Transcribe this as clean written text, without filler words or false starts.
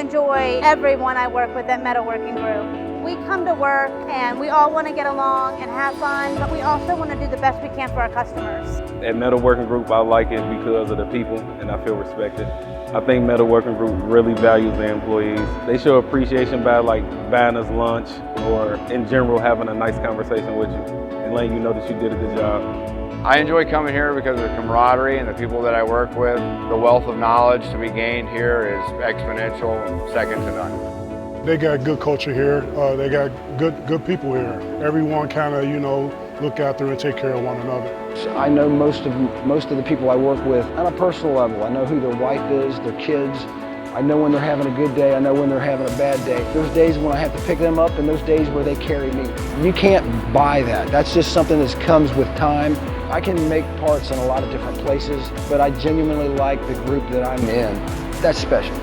enjoy everyone I work with at Metalworking Group. We come to work and we all want to get along and have fun, but we also want to do the best we can for our customers. At Metalworking Group, I like it because of the people and I feel respected. I think Metalworking Group really values their employees. They show appreciation by buying us lunch or in general having a nice conversation with you and letting you know that you did a good job. I enjoy coming here because of the camaraderie and the people that I work with. The wealth of knowledge to be gained here is exponential and second to none. They got good culture here. They got good people here. Everyone kind of, look after and take care of one another. I know most of the people I work with on a personal level. I know who their wife is, their kids. I know when they're having a good day. I know when they're having a bad day. There's days when I have to pick them up and there's days where they carry me. You can't buy that. That's just something that comes with time. I can make parts in a lot of different places, but I genuinely like the group that I'm in. That's special.